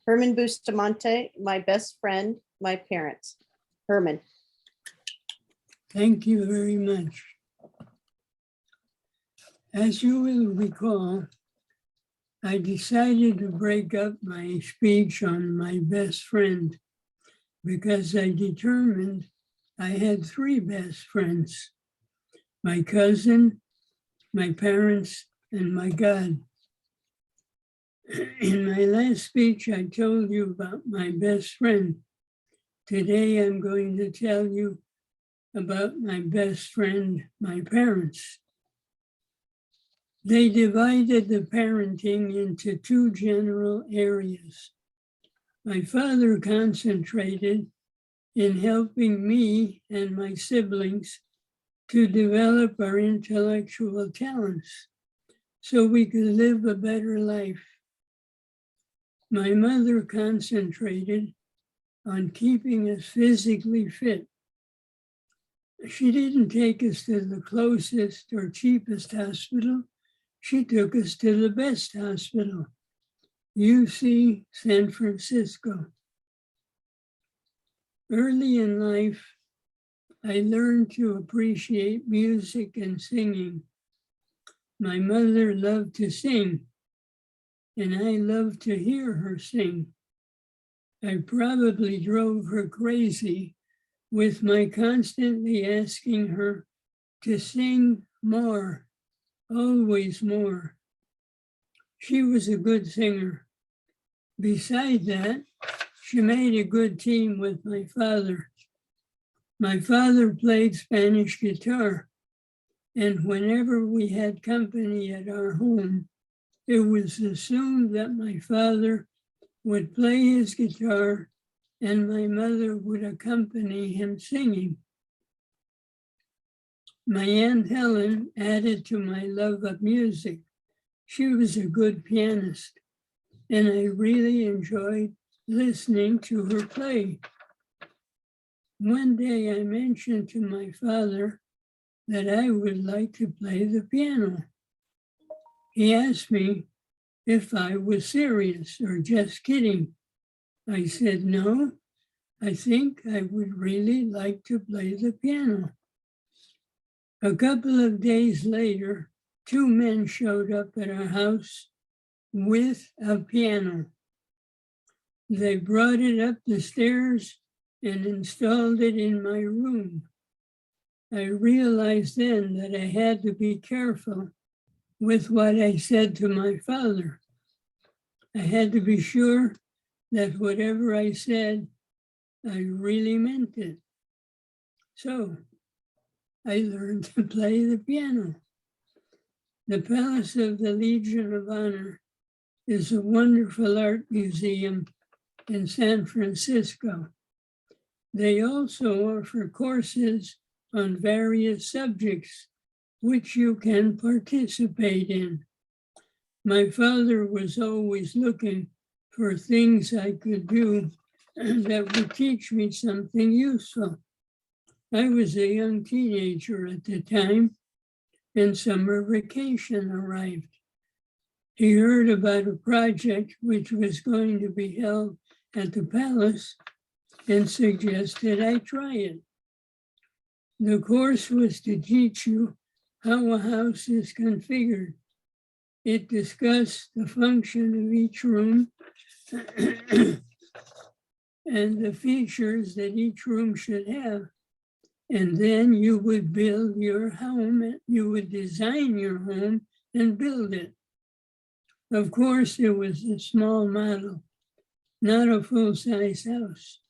Herman Bustamante, my best friend, my parents. Herman. Thank you very much. As you will recall, I decided to break up my speech on my best friend because I determined I had three best friends: my cousin, my parents, and my God. In my last speech, I told you about my best friend. Today, I'm going to tell you about my best friend, my parents. They divided the parenting into two general areas. My father concentrated in helping me and my siblings to develop our intellectual talents so we could live a better life. My mother concentrated on keeping us physically fit. She didn't take us to the closest or cheapest hospital. She took us to the best hospital, UC San Francisco. Early in life, I learned to appreciate music and singing. My mother loved to sing, and I loved to hear her sing. I probably drove her crazy with my constantly asking her to sing more, always more. She was a good singer. Besides that, she made a good team with my father. My father played Spanish guitar, and whenever we had company at our home, it was assumed that my father would play his guitar and my mother would accompany him singing. My Aunt Helen added to my love of music. She was a good pianist, and I really enjoyed listening to her play. One day I mentioned to my father that I would like to play the piano. He asked me if I was serious or just kidding. I said, no, I think I would really like to play the piano. A couple of days later, two men showed up at our house with a piano. They brought it up the stairs and installed it in my room. I realized then that I had to be careful with what I said to my father. I had to be sure that whatever I said, I really meant it. So I learned to play the piano. The Palace of the Legion of Honor is a wonderful art museum in San Francisco. They also offer courses on various subjects which you can participate in. My father was always looking for things I could do that would teach me something useful. I was a young teenager at the time, and summer vacation arrived. He heard about a project which was going to be held at the palace and suggested I try it. The course was to teach you how a house is configured. It discussed the function of each room and the features that each room should have. And then you would build your home, you would design your home and build it. Of course, it was a small model, not a full-size house.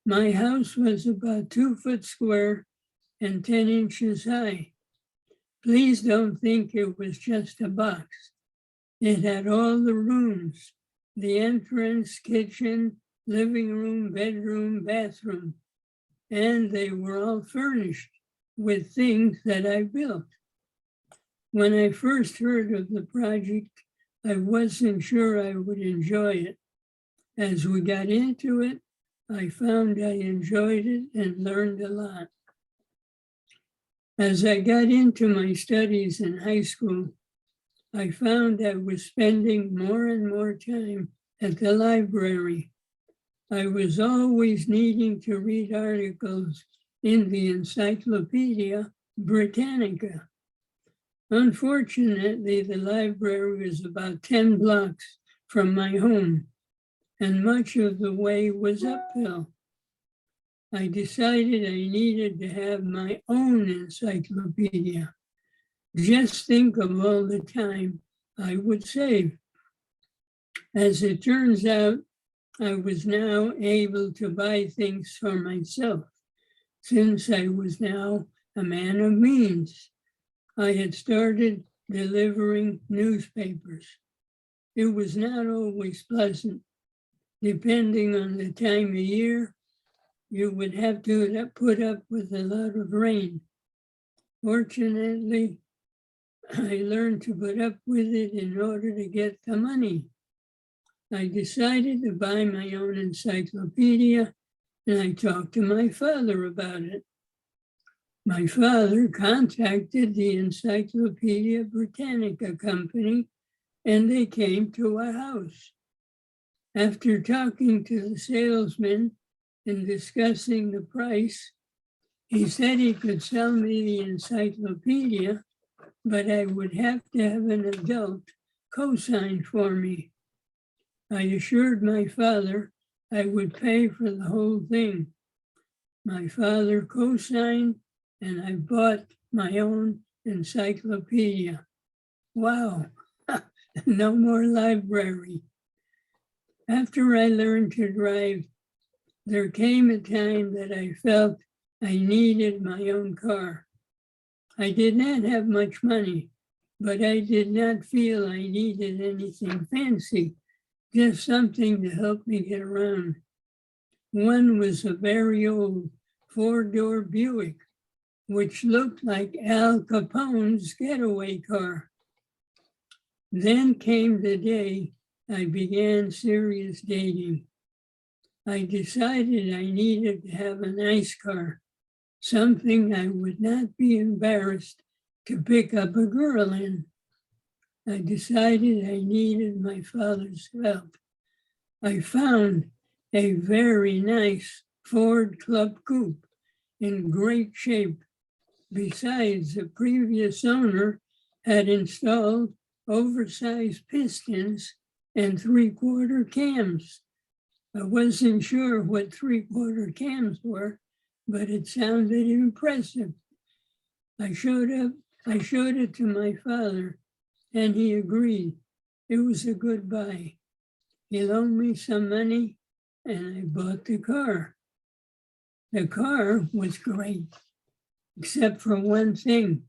My house was about 2 foot square and 10 inches high. Please don't think it was just a box. It had all the rooms, the entrance, kitchen, living room, bedroom, bathroom, and they were all furnished with things that I built. When I first heard of the project, I wasn't sure I would enjoy it. As we got into it, I found I enjoyed it and learned a lot. As I got into my studies in high school, I found I was spending more and more time at the library. I was always needing to read articles in the Encyclopedia Britannica. Unfortunately, the library was about 10 blocks from my home, and much of the way was uphill. I decided I needed to have my own encyclopedia. Just think of all the time I would save. As it turns out, I was now able to buy things for myself, since I was now a man of means. I had started delivering newspapers. It was not always pleasant. Depending on the time of year, you would have to put up with a lot of rain. Fortunately, I learned to put up with it in order to get the money. I decided to buy my own encyclopedia, and I talked to my father about it. My father contacted the Encyclopedia Britannica company, and they came to our house. After talking to the salesman and discussing the price, he said he could sell me the encyclopedia, but I would have to have an adult co-sign for me. I assured my father I would pay for the whole thing. My father co-signed, and I bought my own encyclopedia. Wow, no more library. After I learned to drive, there came a time that I felt I needed my own car. I did not have much money, but I did not feel I needed anything fancy, just something to help me get around. One was a very old 4-door Buick, which looked like Al Capone's getaway car. Then came the day I began serious dating. I decided I needed to have a nice car, something I would not be embarrassed to pick up a girl in. I decided I needed my father's help. I found a very nice Ford Club Coupe in great shape. Besides, the previous owner had installed oversized pistons and 3/4 cams. I wasn't sure what 3/4 cams were, but it sounded impressive. I showed it to my father, and he agreed. It was a good buy. He loaned me some money, and I bought the car. The car was great, except for one thing.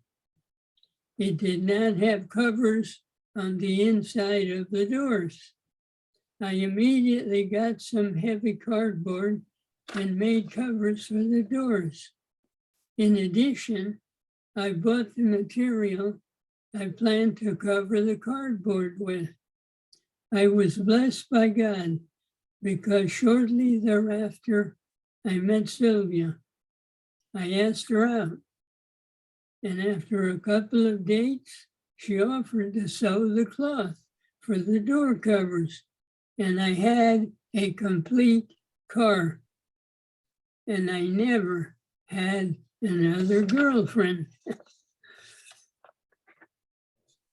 It did not have covers on the inside of the doors. I immediately got some heavy cardboard and made covers for the doors. In addition, I bought the material I planned to cover the cardboard with. I was blessed by God because shortly thereafter, I met Sylvia. I asked her out, and after a couple of dates, she offered to sew the cloth for the door covers, and I had a complete car. And I never had another girlfriend.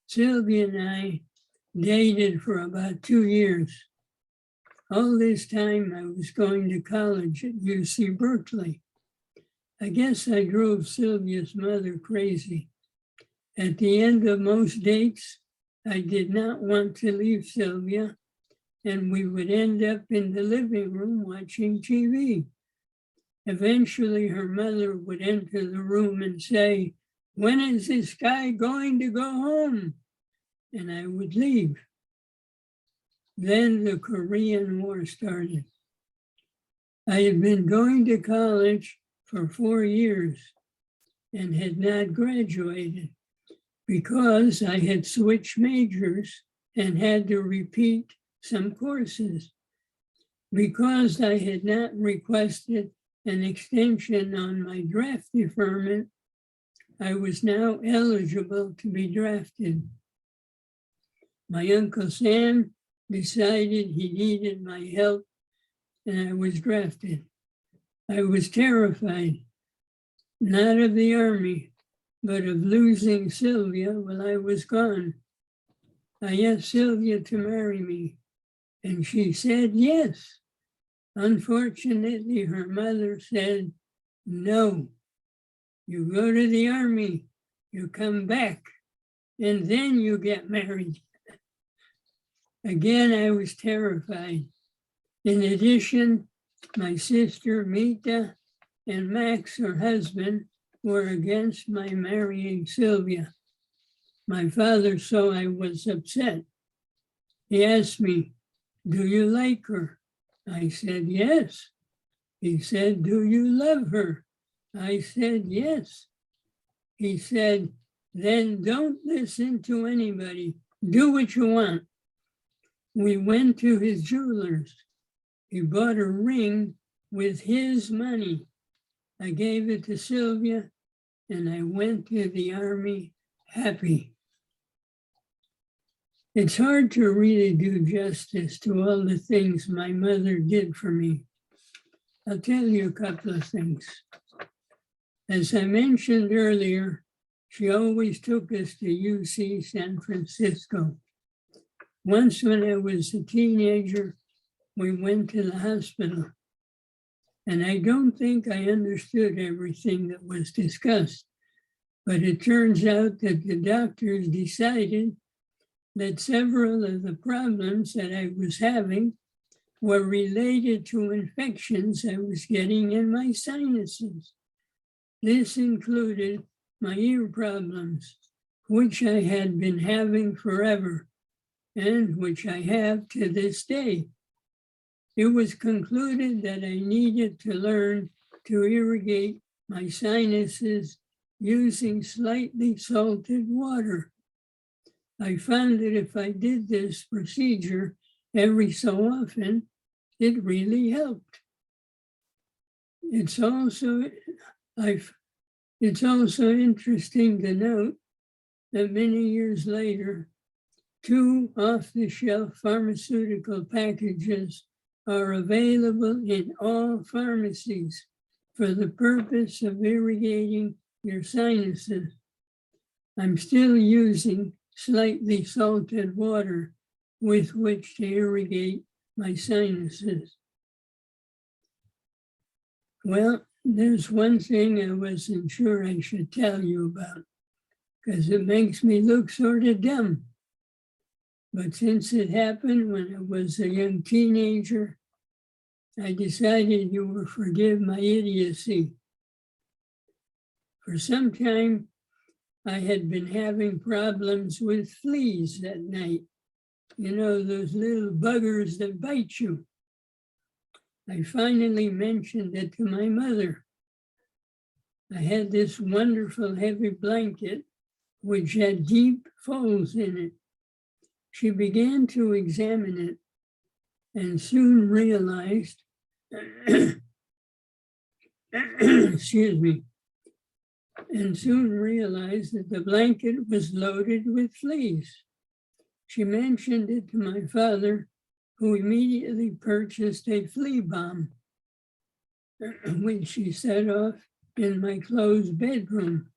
Sylvia and I dated for about 2 years. All this time I was going to college at UC Berkeley. I guess I drove Sylvia's mother crazy. At the end of most dates, I did not want to leave Sylvia, and we would end up in the living room watching TV. Eventually, her mother would enter the room and say, "When is this guy going to go home?" And I would leave. Then the Korean War started. I had been going to college for 4 years and had not graduated because I had switched majors and had to repeat some courses. Because I had not requested an extension on my draft deferment, I was now eligible to be drafted. My Uncle Sam decided he needed my help, and I was drafted. I was terrified, not of the Army, but of losing Sylvia while I was gone. I asked Sylvia to marry me, and she said yes. Unfortunately, her mother said, no, you go to the Army, you come back, and then you get married. Again, I was terrified. In addition, my sister Mita and Max, her husband, were against my marrying Sylvia. My father saw I was upset. He asked me, do you like her? I said, yes. He said, do you love her? I said, yes. He said, then don't listen to anybody. Do what you want. We went to his jeweler's. He bought a ring with his money. I gave it to Sylvia, and I went to the Army happy. It's hard to really do justice to all the things my mother did for me. I'll tell you a couple of things. As I mentioned earlier, she always took us to UC San Francisco. Once when I was a teenager, we went to the hospital. And I don't think I understood everything that was discussed, but it turns out that the doctors decided that several of the problems that I was having were related to infections I was getting in my sinuses. This included my ear problems, which I had been having forever, and which I have to this day. It was concluded that I needed to learn to irrigate my sinuses using slightly salted water. I found that if I did this procedure every so often, it really helped. It's also interesting to note that many years later, 2 off-the-shelf pharmaceutical packages are available in all pharmacies for the purpose of irrigating your sinuses. I'm still using slightly salted water with which to irrigate my sinuses. Well, there's one thing I wasn't sure I should tell you about because it makes me look sort of dumb. But since it happened when I was a young teenager, I decided you will forgive my idiocy. For some time, I had been having problems with fleas at night. You know, those little buggers that bite you. I finally mentioned it to my mother. I had this wonderful heavy blanket, which had deep folds in it. She began to examine it and soon realized, excuse me, and soon realized that the blanket was loaded with fleas. She mentioned it to my father, who immediately purchased a flea bomb, which she set off in my closed bedroom.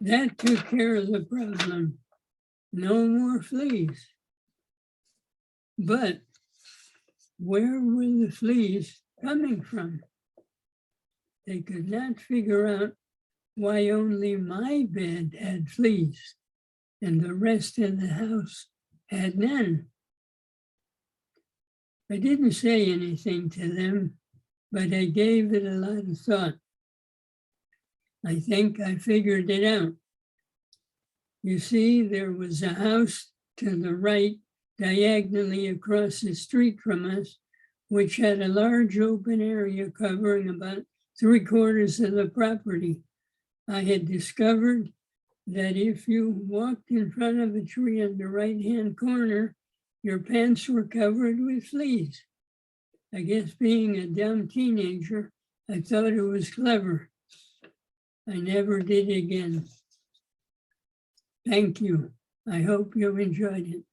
That took care of the problem. No more fleas. But where were the fleas coming from? They could not figure out why only my bed had fleas and the rest of the house had none. I didn't say anything to them, but I gave it a lot of thought. I think I figured it out. You see, there was a house to the right, diagonally across the street from us, which had a large open area covering about 3/4 of the property. I had discovered that if you walked in front of a tree on the right-hand corner, your pants were covered with fleas. I guess being a dumb teenager, I thought it was clever. I never did again. Thank you. I hope you enjoyed it.